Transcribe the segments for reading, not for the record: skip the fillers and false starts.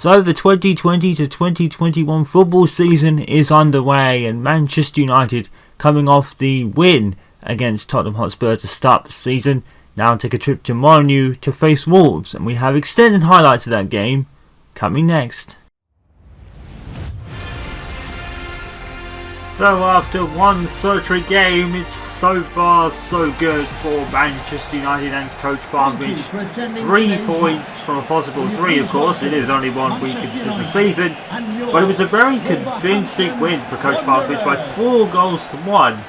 So the 2020 to 2021 football season is underway, and Manchester United, coming off the win against Tottenham Hotspur to start the season, now take a trip to Molineux to face Wolves, and we have extended highlights of that game coming next. So after one solitary game, it's so far so good for Manchester United and Coach Popovich. 3 points from a possible 3, of course. It is only 1 week into the season, but it was a very convincing win for Coach Popovich by 4 goals to 1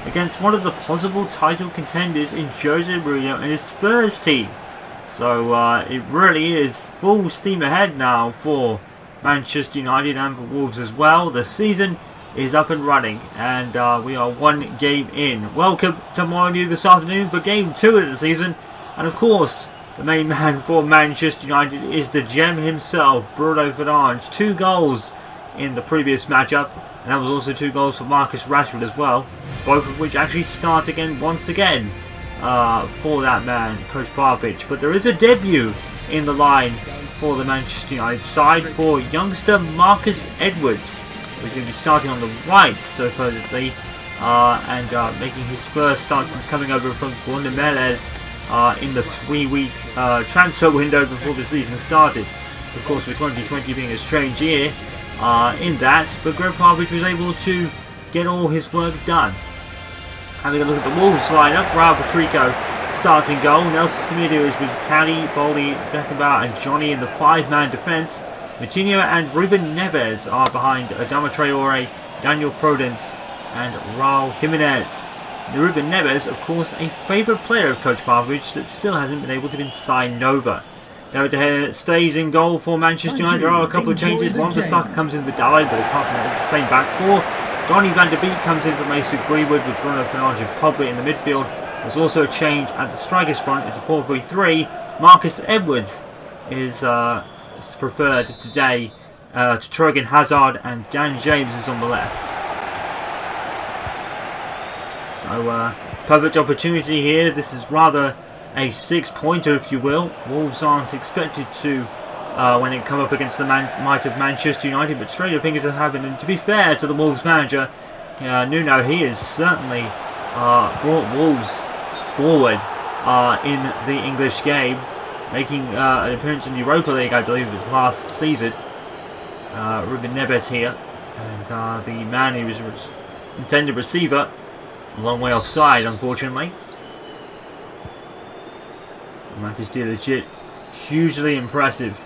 against one of the possible title contenders in Jose Mourinho and his Spurs team. So it really is full steam ahead now for Manchester United and for Wolves as well. The season is up and running, and we are 1 game in. Welcome to Molineux this afternoon for game 2 of the season, and of course the main man for Manchester United is the gem himself, Bruno Fernandes. 2 goals in the previous matchup, and that was also 2 goals for Marcus Rashford as well, both of which actually start again once again for that man, Coach Popovich. But there is a debut in the line for the Manchester United side for youngster Marcus Edwards, who's going to be starting on the right, supposedly, and making his first start since coming over from Guadalajara in the 3-week transfer window before the season started. Of course, with 2020 being a strange year in that, but Gregg Popovich was able to get all his work done. Having a look at the Wolves lineup, Raul Patrico starts in goal. Nelson Semedo is with Cali, Boldy, Beckenbauer and Johnny in the 5-man defence. Vitinho and Ruben Neves are behind Adama Traore, Daniel Prudence and Raul Jimenez. Ruben Neves, of course, a favourite player of Coach Popovich that still hasn't been able to be signed over. David De Gea stays in goal for Manchester United. There are a couple of changes. Wan-Bissaka comes in for Dalot, but apart from that it's the same back 4. Donny van der Beek comes in for Mason Greenwood with Bruno Fernandes and Pogba in the midfield. There's also a change at the strikers front. It's a 4-3-3. Marcus Edwards is preferred today to Trojan Hazard, and Dan James is on the left. So perfect opportunity here. This is rather a 6-pointer, if you will. Wolves aren't expected to when they come up against the might of Manchester United, but stranger things have happened. And to be fair to the Wolves manager, Nuno, he has certainly brought Wolves forward in the English game, making an appearance in the Europa League, I believe it was last season. Ruben Neves here, and the man who was intended receiver, a long way offside, unfortunately. Matis de Ligt, hugely impressive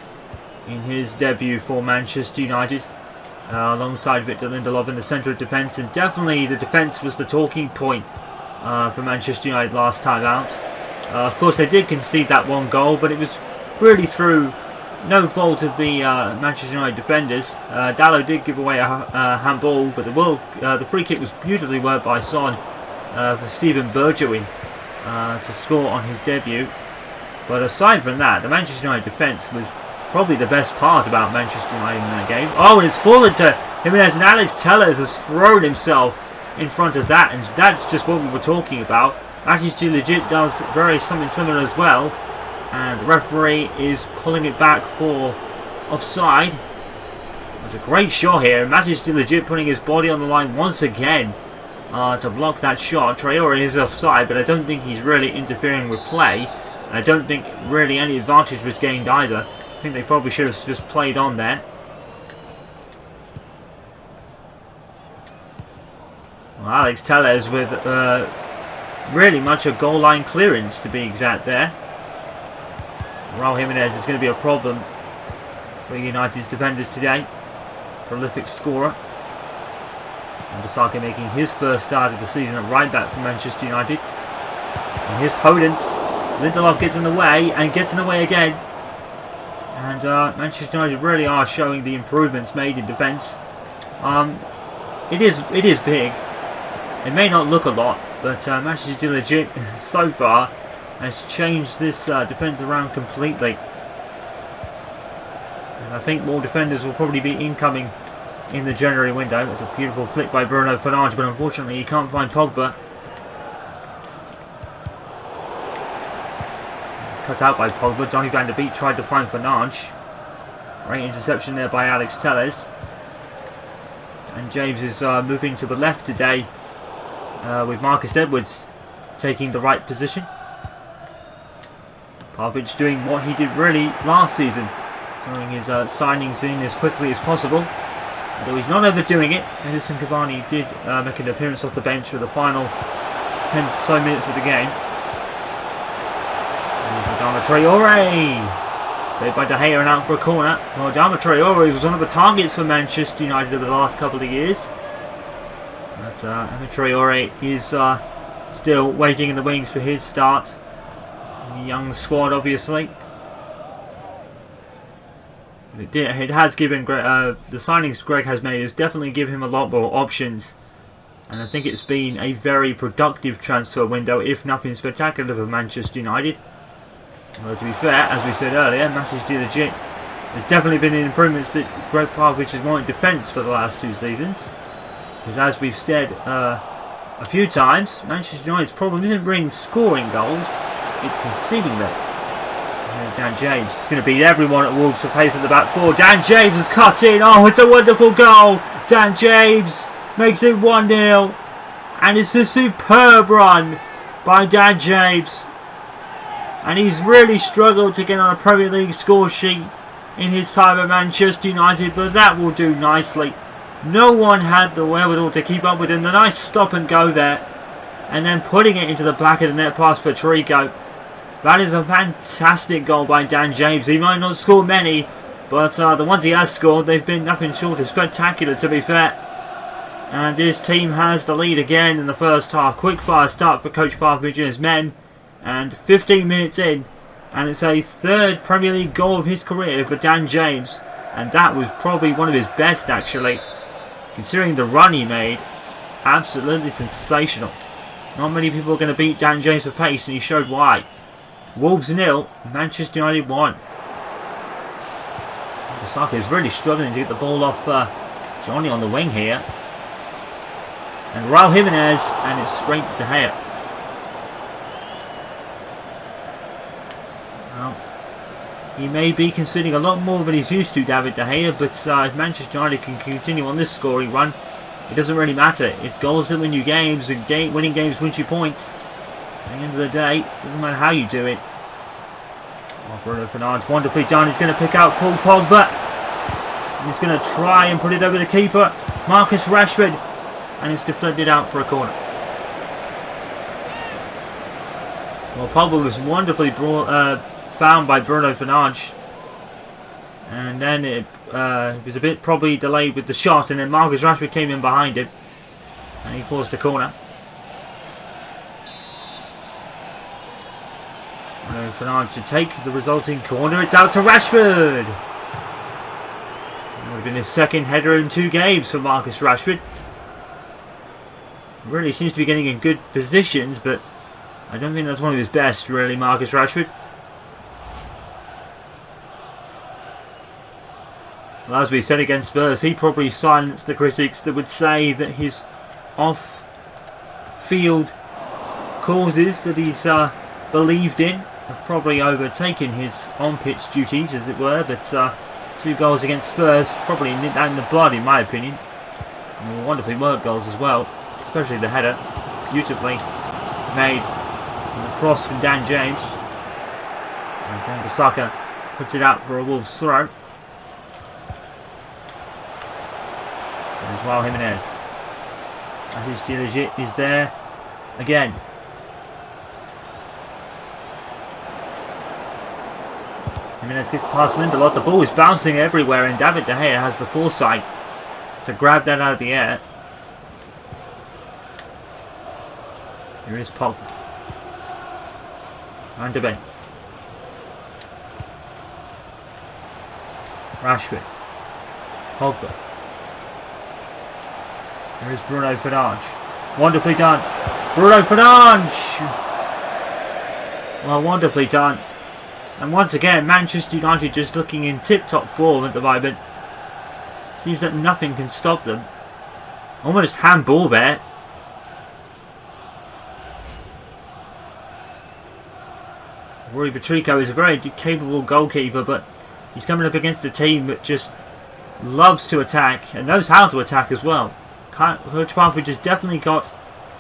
in his debut for Manchester United, alongside Victor Lindelof in the centre of defence, and definitely the defence was the talking point for Manchester United last time out. Of course, they did concede that 1 goal, but it was really through no fault of the Manchester United defenders. Dalot did give away a handball, but the free kick was beautifully worked by Son for Stephen Bergwijn to score on his debut. But aside from that, the Manchester United defence was probably the best part about Manchester United in that game. Oh, and it's fallen to Jimenez, and Alex Telles has thrown himself in front of that, and that's just what we were talking about. Matis de Ligt does something similar as well, and the referee is pulling it back for offside. There's a great shot here. Matis de Ligt putting his body on the line once again to block that shot. Traore is offside, but I don't think he's really interfering with play. And I don't think really any advantage was gained either. I think they probably should have just played on there. Well, Alex Telles with really much a goal line clearance, to be exact there. Raul Jimenez is going to be a problem for United's defenders today. Prolific scorer. Wan-Bissaka making his first start of the season at right back for Manchester United. And his opponents, Lindelof gets in the way and gets in the way again. And Manchester United really are showing the improvements made in defence. It is big. It may not look a lot, but Manchester United so far has changed this defence around completely. And I think more defenders will probably be incoming in the January window. It's a beautiful flick by Bruno Fernandes, but unfortunately he can't find Pogba. It's cut out by Pogba. Donny van der Beek tried to find Fernandes. Great interception there by Alex Telles. And James is moving to the left today with Marcus Edwards taking the right position. Popovich doing what he did really last season, throwing his signings in as quickly as possible. Although he's not overdoing it, Edison Cavani did make an appearance off the bench for the final 10 or so minutes of the game. There's Adama Traore. Saved by De Gea and out for a corner. Well, Adama Traore was one of the targets for Manchester United over the last couple of years. But Adama Traore is still waiting in the wings for his start. In the young squad, obviously. It has given the signings Gregg has made has definitely given him a lot more options, and I think it's been a very productive transfer window, if nothing spectacular for Manchester United. Although to be fair, as we said earlier, Manchester United there's definitely been improvements that Gregg Popovich has wanted defence for the last 2 seasons, because as we've said a few times, Manchester United's problem isn't bringing scoring goals, it's conceding them. There's Dan James. He's going to beat everyone at Wolves for pace at the back 4. Dan James has cut in. Oh, it's a wonderful goal. Dan James makes it 1-0. And it's a superb run by Dan James. And he's really struggled to get on a Premier League score sheet in his time at Manchester United, but that will do nicely. No one had the wherewithal to keep up with him. A nice stop and go there. And then putting it into the back of the net past Patrico. That is a fantastic goal by Dan James. He might not score many, but the ones he has scored, they've been nothing short of spectacular, to be fair. And his team has the lead again in the first half. Quick fire start for Coach Popovich and his men. And 15 minutes in, and it's a 3rd Premier League goal of his career for Dan James. And that was probably one of his best, actually. Considering the run he made, absolutely sensational. Not many people are going to beat Dan James for pace, and he showed why. Wolves 0, Manchester United 1. Saka is really struggling to get the ball off Johnny on the wing here. And Raul Jimenez, and it's straight to De Gea. Well, he may be conceding a lot more than he's used to, David De Gea, but if Manchester United can continue on this scoring run, it doesn't really matter. It's goals that win you games, and winning games wins you points. At the end of the day, it doesn't matter how you do it. Oh, Bruno Fernandes, wonderfully done. He's going to pick out Paul Pogba. He's going to try and put it over the keeper, Marcus Rashford. And it's deflected out for a corner. Well, Pogba was wonderfully found by Bruno Fernandes. And then it was a bit probably delayed with the shot. And then Marcus Rashford came in behind him. And he forced a corner. Fernandes should take the resulting corner. It's out to Rashford. It would have been his 2nd header in 2 games for Marcus Rashford. Really seems to be getting in good positions, but I don't think that's one of his best, really, Marcus Rashford. Well, as we said against Spurs, he probably silenced the critics that would say that his off-field causes that he's believed in have probably overtaken his on-pitch duties, as it were, but 2 goals against Spurs probably nipped that in the bud, in my opinion. And wonderfully worked goals as well, especially the header, beautifully made, and the cross from Dan James. And Saka puts it out for a Wolves throw. And as well, Jimenez. As Legit is there again. Jimenez gets past Lindelof. The ball is bouncing everywhere, and David De Gea has the foresight to grab that out of the air. Here is Pogba. And De Gea. Rashford. Pogba. Here is Bruno Fernandes. Wonderfully done. Bruno Fernandes! Well, wonderfully done. And once again, Manchester United just looking in tip-top form at the moment. Seems that nothing can stop them. Almost handball there. Rui Patrico is a very capable goalkeeper, but He's coming up against a team that just loves to attack and knows how to attack as well. Coach Popovich has definitely got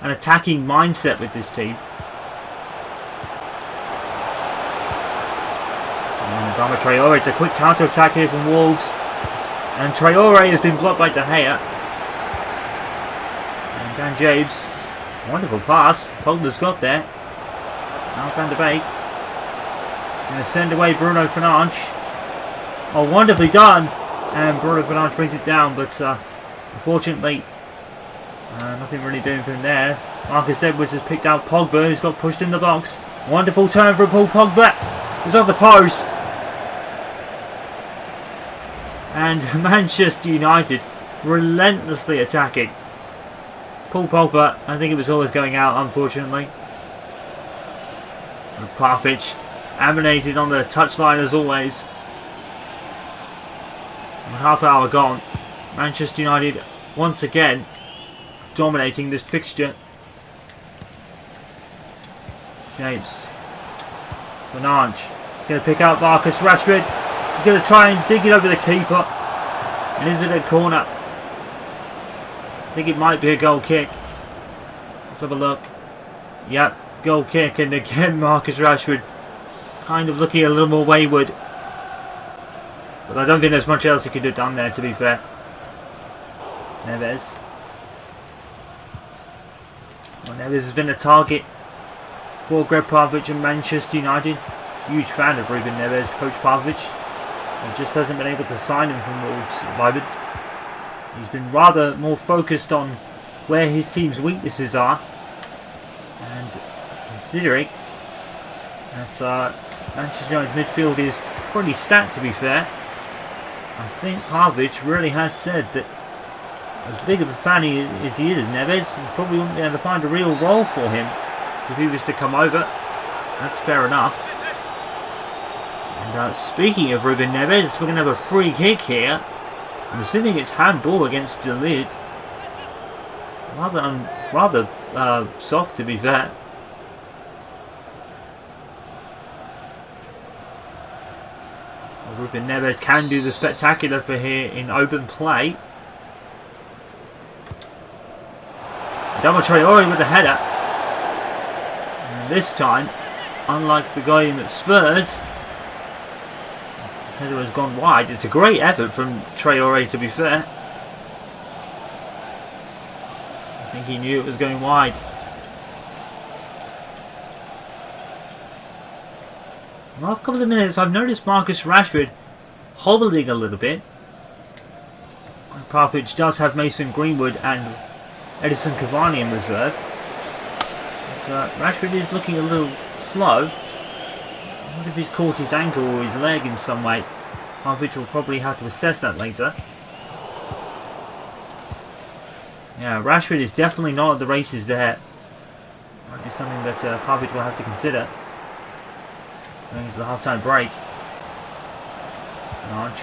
an attacking mindset with this team. And Adama Traore, it's a quick counter-attack here from Wolves. And Traore has been blocked by De Gea. And Dan James, wonderful pass. Pogba's got there. Now Van der Beek. He's going to send away Bruno Fernandes. Oh, wonderfully done. And Bruno Fernandes brings it down, but unfortunately, nothing really doing for him there. Marcus Edwards has picked out Pogba, who's got pushed in the box. Wonderful turn for Paul Pogba. He's on the post. And Manchester United relentlessly attacking. Paul Pogba, I think it was always going out, unfortunately. And Popovich emanated on the touchline as always. And half hour gone. Manchester United once again dominating this fixture. James. Fernandes. He's going to pick out Marcus Rashford. He's going to try and dig it over the keeper. And is it a corner? I think it might be a goal kick. Let's have a look. Yep, goal kick. And again Marcus Rashford kind of looking a little more wayward. But I don't think there's much else he could have done there, to be fair. Neves. Well, Neves has been a target for Gregg Popovich and Manchester United. Huge fan of Ruben Neves, Coach Popovich. He just hasn't been able to sign him from Wolves at the moment. He's been rather more focused on where his team's weaknesses are. And considering that Manchester United's midfield is pretty stacked, to be fair, I think Popovich really has said that as big of a fan as he is of Neves, he probably wouldn't be able to find a real role for him if he was to come over. That's fair enough. And speaking of Ruben Neves, we're going to have a free kick here. I'm assuming it's handball against elude. Rather soft, to be fair. Ruben Neves can do the spectacular for here in open play. Adama Traore with the header. And this time, unlike the game at Spurs, the header has gone wide. It's a great effort from Traore, to be fair. I think he knew it was going wide. The last couple of minutes, I've noticed Marcus Rashford hobbling a little bit. Popovich does have Mason Greenwood and Edison Cavani in reserve. But Rashford is looking a little slow. I wonder if he's caught his ankle or his leg in some way. Popovich will probably have to assess that later. Yeah, Rashford is definitely not at the races there. Might be something that Popovich will have to consider. Going into the half-time break. Large.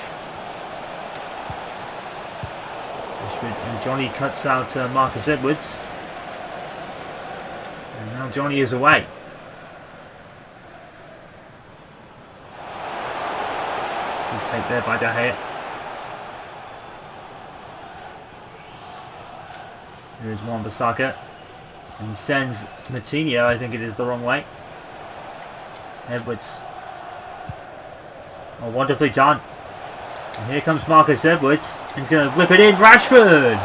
And Johnny cuts out Marcus Edwards. And now Johnny is away. Good take there by De Gea. Here is Wan-Bissaka. And he sends Matinho, I think it is, the wrong way. Edwards. Oh, wonderfully done. And here comes Marcus Edwards. He's going to whip it in. Rashford!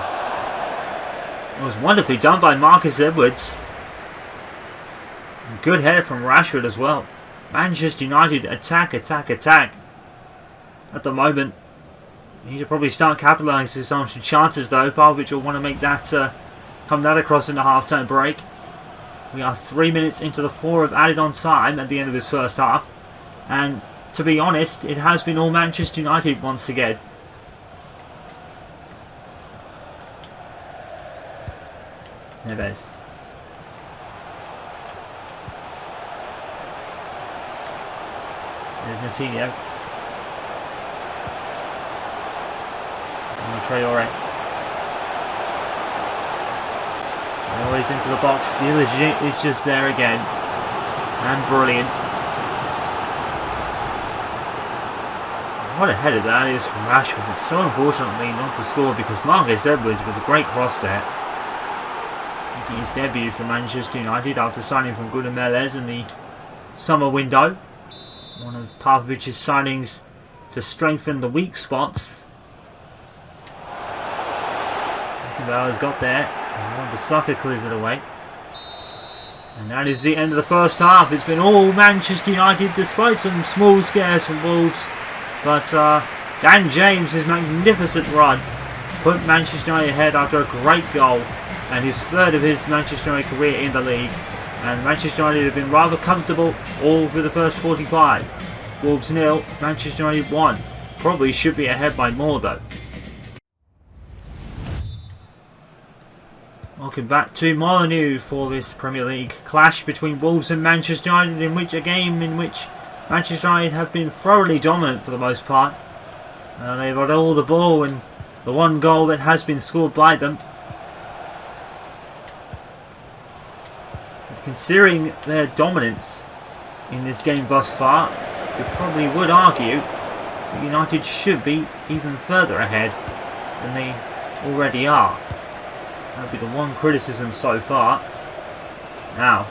It was wonderfully done by Marcus Edwards. And good header from Rashford as well. Manchester United attack. At the moment, they need to probably start capitalising on some chances though. Popovich will want to make that come that across in the half-time break. We are 3 minutes into the 4 of added on time at the end of this first half. And to be honest, it has been all Manchester United once again. Neves. There's Matinho. And Traore. Always into the box. Steele is just there again. And brilliant. What a header that is from Rashford. It's so unfortunately not to score because Marcus Edwards was a great cross there. Making his debut for Manchester United after signing from Guadalajara in the summer window. One of Popovich's signings to strengthen the weak spots. Carabao got there. And Wan-Bissaka clears it away. And that is the end of the first half. It's been all Manchester United despite some small scares from Wolves. But Dan James' magnificent run put Manchester United ahead after a great goal. And his third of his Manchester United career in the league. And Manchester United have been rather comfortable all through the first 45. Wolves 0, Manchester United 1. Probably should be ahead by more though. Welcome back to Molyneux for this Premier League clash between Wolves and Manchester United, in which a game in which Manchester United have been thoroughly dominant for the most part. They've got all the ball and the one goal that has been scored by them. But considering their dominance in this game thus far, you probably would argue that United should be even further ahead than they already are. That would be the one criticism so far. Now,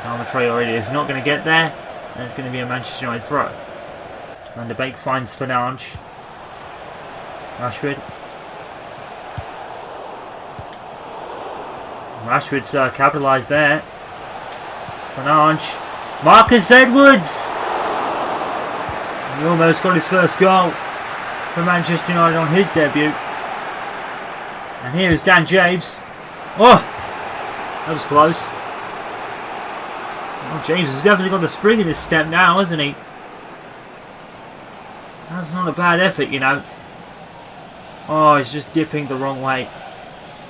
Traore is not going to get there, and it's going to be a Manchester United throw. Van de Beek finds Fernandes. Rashford. Rashford's capitalised there. Fernandes. Marcus Edwards! He almost got his first goal for Manchester United on his debut. And here is Dan James. Oh! That was close. Well, James has definitely got the spring in his step now, hasn't he? That's not a bad effort, you know. Oh, he's just dipping the wrong way.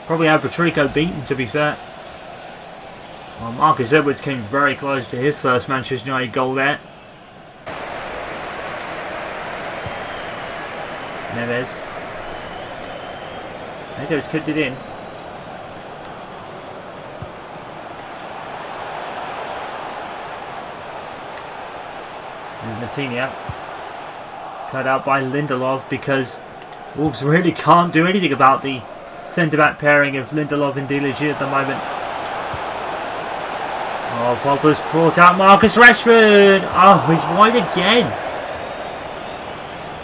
Probably had Patrico beaten, to be fair. Well, Marcus Edwards came very close to his first Manchester United goal there. Neves. Neto's kicked it in. There's Matinha. Cut out by Lindelof because Wolves really can't do anything about the centre-back pairing of Lindelof and De Ligt at the moment. Oh, Pogba's brought out Marcus Rashford. Oh, he's wide again.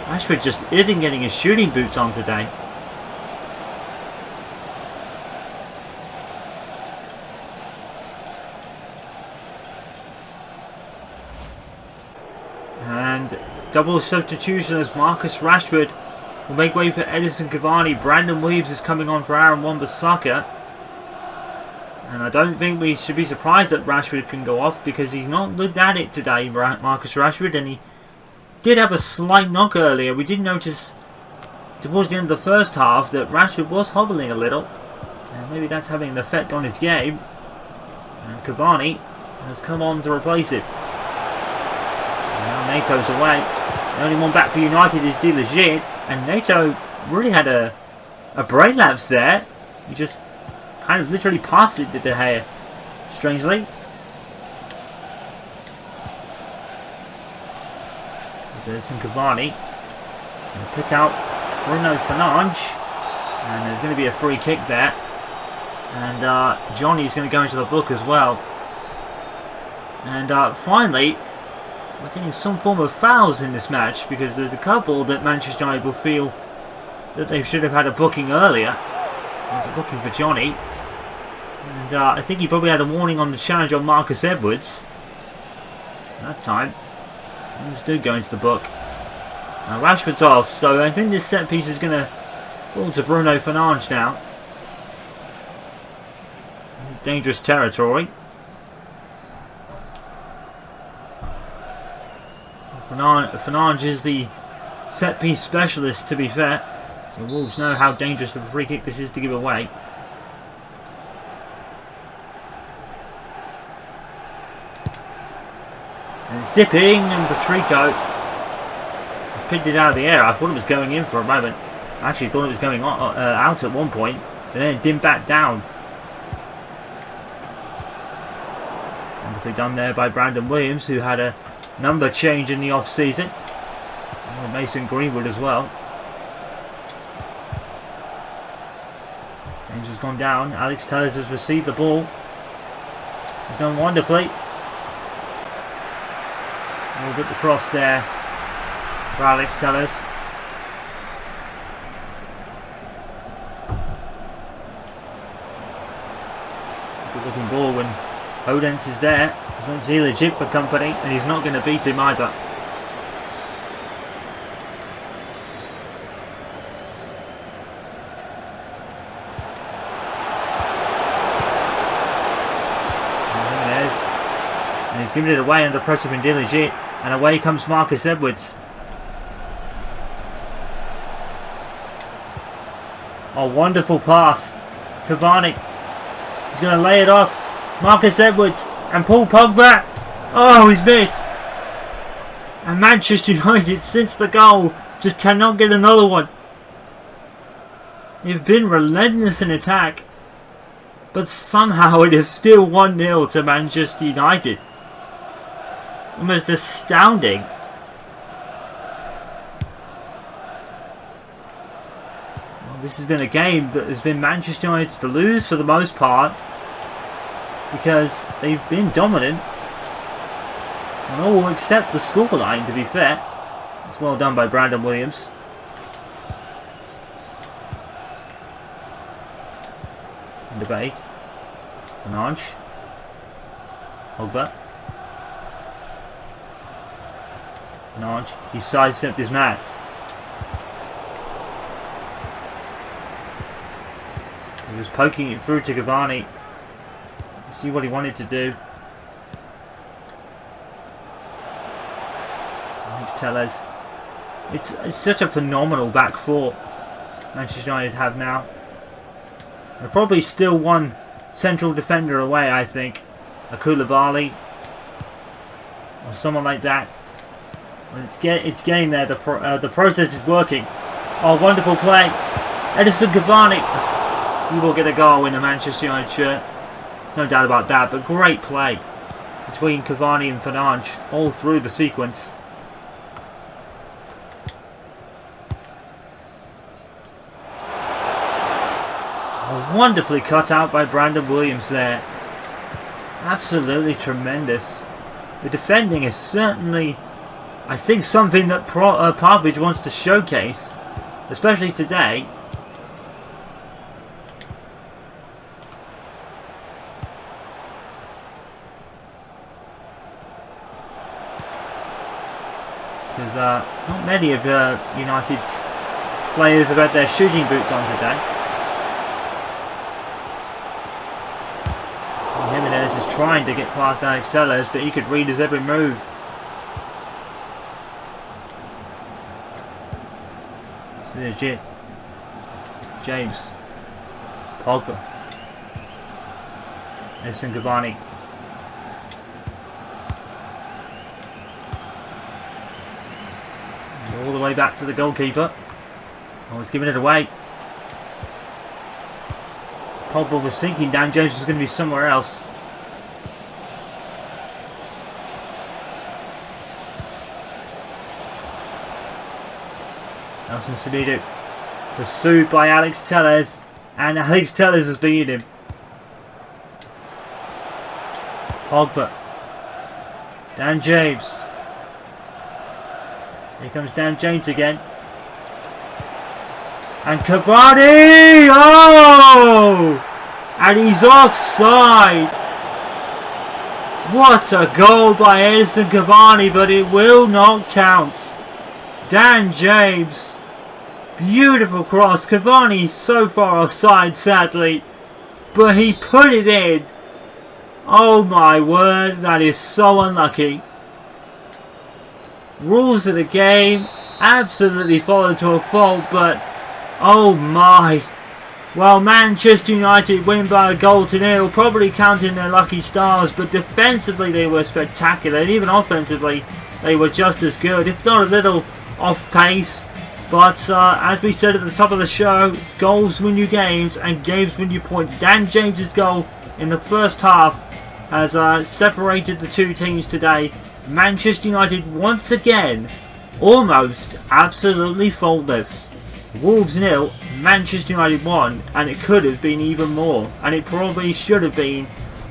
Rashford just isn't getting his shooting boots on today. And double substitution as Marcus Rashford will make way for Edinson Cavani. Brandon Williams is coming on for Aaron Wan-Bissaka. And I don't think we should be surprised that Rashford can go off because he's not looked at it today, Marcus Rashford. And he did have a slight knock earlier. We did notice towards the end of the first half that Rashford was hobbling a little. And maybe that's having an effect on his game. And Cavani has come on to replace him. Now Neto's away. The only one back for United is De Ligt. And Neto really had a brain lapse there. He just kind of literally passed it to De Gea, strangely. There's some Cavani. Going to pick out Bruno Fernandes. And there's going to be a free kick there. And Johnny's going to go into the book as well. And finally, we're getting some form of fouls in this match because there's a couple that Manchester United will feel that they should have had a booking earlier. There's a booking for Johnny. And I think he probably had a warning on the challenge on Marcus Edwards. That time. Wolves do go into the book. Now Rashford's off, so I think this set piece is going to fall to Bruno Fernandes now. It's dangerous territory. Fernandes is the set piece specialist, to be fair. So Wolves know how dangerous of a free kick this is to give away. And it's dipping, and Patrico has picked it out of the air. I thought it was going in for a moment. I actually thought it was going out at one point, but then it dimmed back down. Wonderfully done there by Brandon Williams, who had a number change in the off-season. Or Mason Greenwood as well. James has gone down. Alex Tellez has received the ball. He's done wonderfully. We'll get the cross there for Alex Tellez. It's a good looking ball when Podence is there. He's not legit for company and he's not going to beat him either. And he's giving it away under pressure from Diligit. And away comes Marcus Edwards. Oh, wonderful pass. Cavani. He's going to lay it off. Marcus Edwards and Paul Pogba. Oh, he's missed. And Manchester United, since the goal, just cannot get another one. They've been relentless in attack. But somehow it is still 1-0 to Manchester United. Almost astounding. Well, this has been a game that has been Manchester United to lose for the most part. Because they've been dominant. And all except the scoreline, to be fair. It's well done by Brandon Williams. In the bag. Fernandes. Pogba. Fernandes. He sidestepped his man. He was poking it through to Cavani. See what he wanted to do. Alex Tellez. It's such a phenomenal back four Manchester United have now. They're probably still one central defender away, I think. A Koulibaly or someone like that. It's getting there. The process is working. Oh, wonderful play. Edison Cavani. He will get a goal in a Manchester United shirt. No doubt about that. But great play between Cavani and Fernandes all through the sequence. Wonderfully cut out by Brandon Williams there. Absolutely tremendous. The defending is certainly, I think, something that Popovich wants to showcase, especially today. Because not many of United's players have had their shooting boots on today. Jimenez is trying to get past Alex Tellez, but he could read his every move. So there's James. Pogba. Edison Cavani. All the way back to the goalkeeper. Oh, he's giving it away. Pogba was thinking Dan James was going to be somewhere else. Nelson Semedo pursued by Alex Tellez, and Alex Tellez has beaten him. Pogba. Dan James. Here comes Dan James again. And Cavani! Oh! And he's offside! What a goal by Edison Cavani, but it will not count. Dan James. Beautiful cross. Cavani so far offside, sadly. But he put it in. Oh my word, that is so unlucky. Rules of the game absolutely followed to a fault, but oh my. Well, Manchester United win by a goal to nil, probably counting their lucky stars, but defensively they were spectacular, and even offensively they were just as good, if not a little off pace. But as we said at the top of the show, goals win you games and games win you points. Dan James's goal in the first half has separated the two teams today. Manchester United once again almost absolutely faultless. Wolves 0, Manchester United 1, and it could have been even more, and it probably should have been,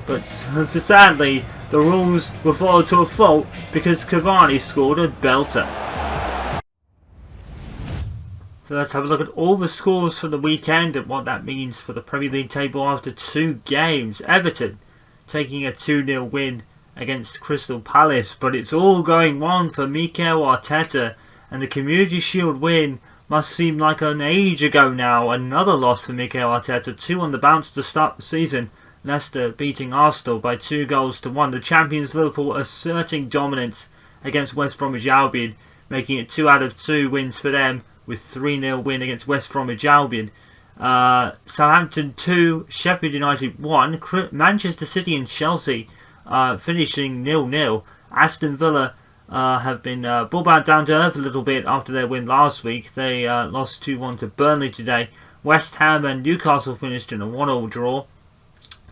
but for sadly the rules were followed to a fault because Cavani scored a belter. So let's have a look at all the scores for the weekend and what that means for the Premier League table after 2 games. Everton taking a 2-0 win against Crystal Palace, but it's all going wrong for Mikel Arteta, and the Community Shield win must seem like an age ago now. Another loss for Mikel Arteta, 2 on the bounce to start the season. Leicester beating Arsenal by 2-1. The champions Liverpool asserting dominance against West Bromwich Albion, making it 2 out of 2 wins for them, with 3-0 win against West Bromwich Albion. Southampton 2, Sheffield United 1, Manchester City and Chelsea finishing 0-0. Aston Villa have been ball-bound down to earth a little bit after their win last week. They lost 2-1 to Burnley today. West Ham and Newcastle finished in a 1-1 draw.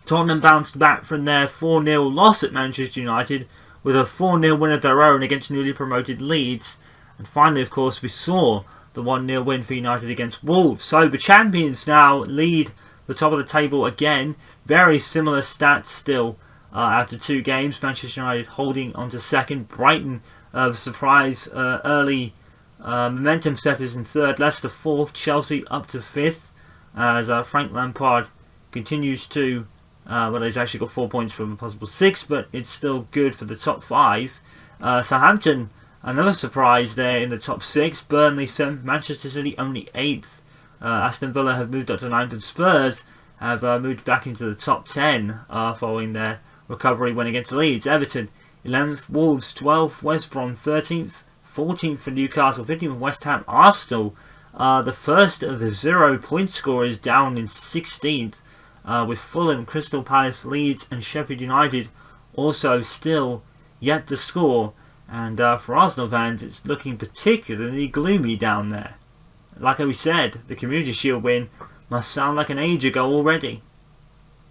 Tottenham bounced back from their 4-0 loss at Manchester United with a 4-0 win of their own against newly promoted Leeds. And finally, of course, we saw the 1-0 win for United against Wolves. So the champions now lead the top of the table again. Very similar stats still after 2 games. Manchester United holding on to second. Brighton, surprise early momentum setters in third. Leicester fourth. Chelsea up to fifth as Frank Lampard continues to... well, he's actually got 4 points from a possible 6, but it's still good for the top 5. Southampton, another surprise there in the top 6. Burnley 7th, Manchester City only 8th. Aston Villa have moved up to 9th, and Spurs have moved back into the top 10 following their recovery win against Leeds. Everton 11th, Wolves 12th, West Brom 13th, 14th for Newcastle, 15th for West Ham. Arsenal, the first of the 0-point scorers, down in 16th, with Fulham, Crystal Palace, Leeds and Sheffield United also still yet to score. And for Arsenal fans, it's looking particularly gloomy down there. Like we said, the Community Shield win must sound like an age ago already.